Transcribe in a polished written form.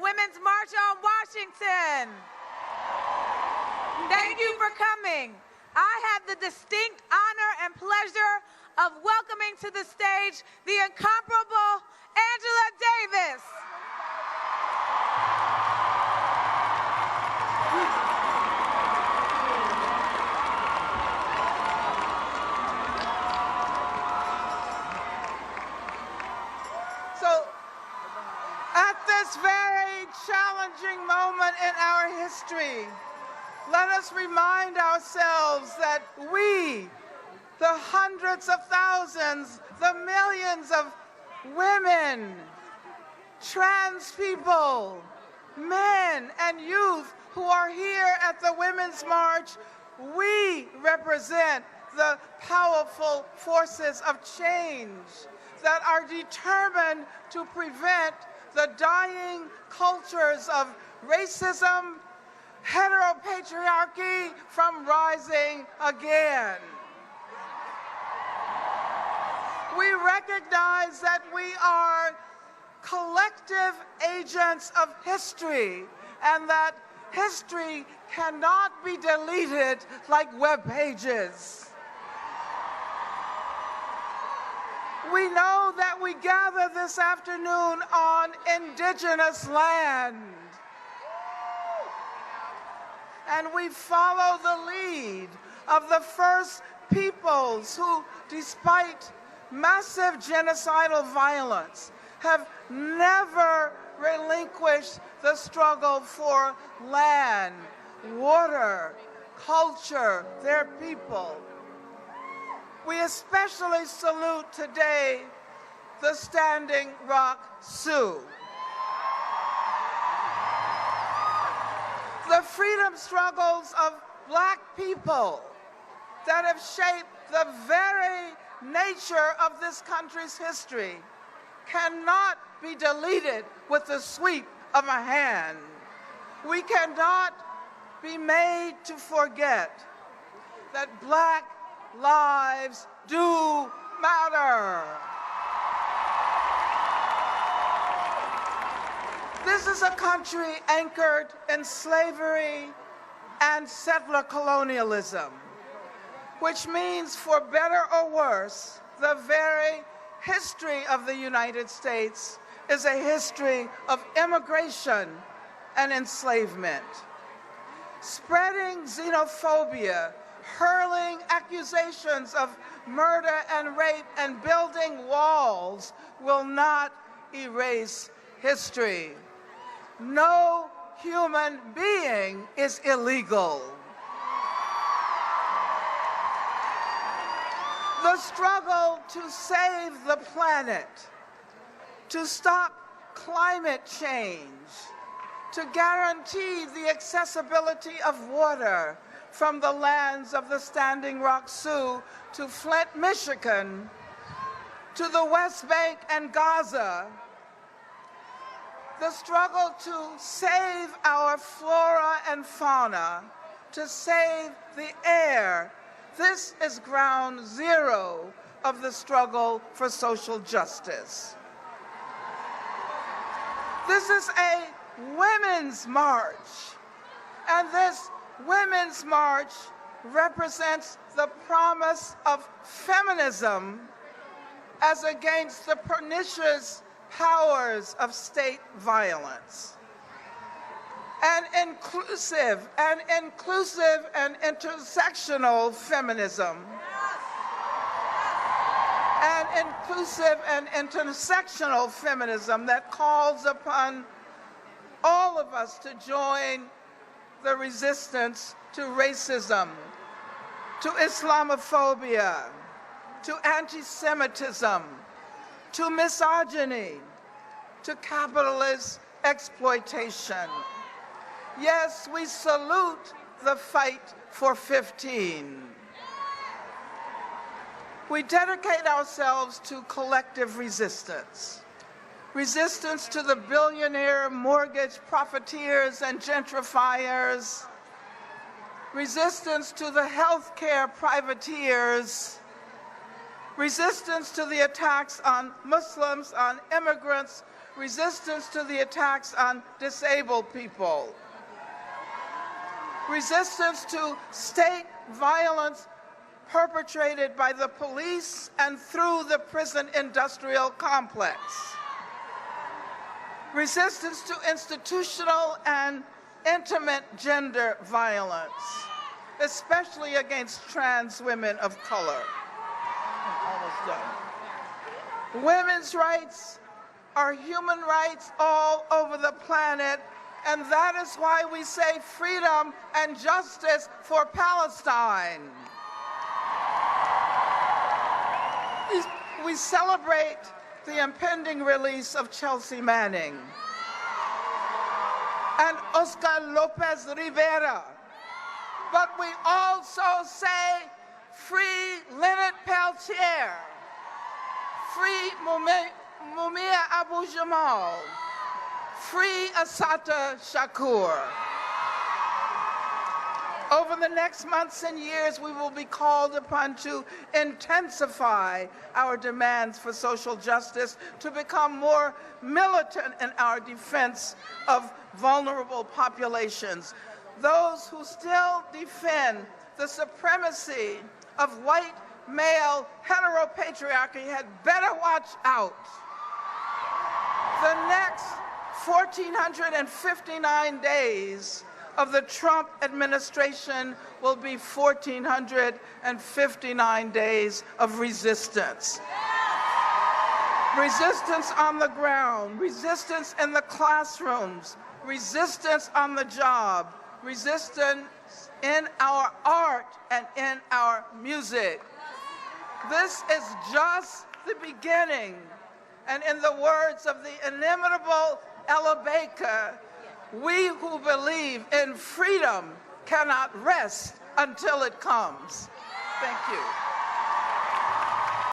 Women's March on Washington. Thank you for coming. I have the distinct honor and pleasure of welcoming to the stage the incomparable Angela Davis. So, at this very challenging moment in our history, let us remind ourselves that we, the hundreds of thousands, the millions of women, trans people, men, and youth who are here at the Women's March, we represent the powerful forces of change that are determined to prevent the dying cultures of racism, heteropatriarchy from rising again. We recognize that we are collective agents of history and that history cannot be deleted like web pages. We know that we gather this afternoon on indigenous land. And we follow the lead of the first peoples who, despite massive genocidal violence, have never relinquished the struggle for land, water, culture, their people. We especially salute today the Standing Rock Sioux. The freedom struggles of Black people that have shaped the very nature of this country's history cannot be deleted with the sweep of a hand. We cannot be made to forget that Black lives do matter. This is a country anchored in slavery and settler colonialism, which means, for better or worse, the very history of the United States is a history of immigration and enslavement. Spreading xenophobia, hurling accusations of murder and rape, and building walls will not erase history. No human being is illegal. The struggle to save the planet, to stop climate change, to guarantee the accessibility of water from the lands of the Standing Rock Sioux to Flint, Michigan, to the West Bank and Gaza, the struggle to save our flora and fauna, to save the air. This is ground zero of the struggle for social justice. This is a women's march, and this women's march represents the promise of feminism as against the pernicious powers of state violence. An inclusive and intersectional feminism. An inclusive and intersectional feminism that calls upon all of us to join the resistance to racism, to Islamophobia, to anti-Semitism, to misogyny, to capitalist exploitation. Yes, we salute the fight for 15. We dedicate ourselves to collective resistance. Resistance to the billionaire mortgage profiteers and gentrifiers. Resistance to the healthcare privateers. Resistance to the attacks on Muslims, on immigrants. resistance to the attacks on disabled people, resistance to state violence perpetrated by the police and through the prison industrial complex, resistance to institutional and intimate gender violence, especially against trans women of color. I'm almost done. Women's rights are human rights all over the planet, and that is why we say freedom and justice for Palestine. We celebrate the impending release of Chelsea Manning and Oscar Lopez Rivera, but we also say free Leonard Peltier, free Mumia Abu Jamal, free Assata Shakur. Over the next months and years, we will be called upon to intensify our demands for social justice, to become more militant in our defense of vulnerable populations. Those who still defend the supremacy of white male heteropatriarchy had better watch out. The next 1,459 days of the Trump administration will be 1,459 days of resistance. Resistance on the ground, resistance in the classrooms, resistance on the job, resistance in our art and in our music. This is just the beginning. And in the words of the inimitable Ella Baker, we who believe in freedom cannot rest until it comes. Thank you.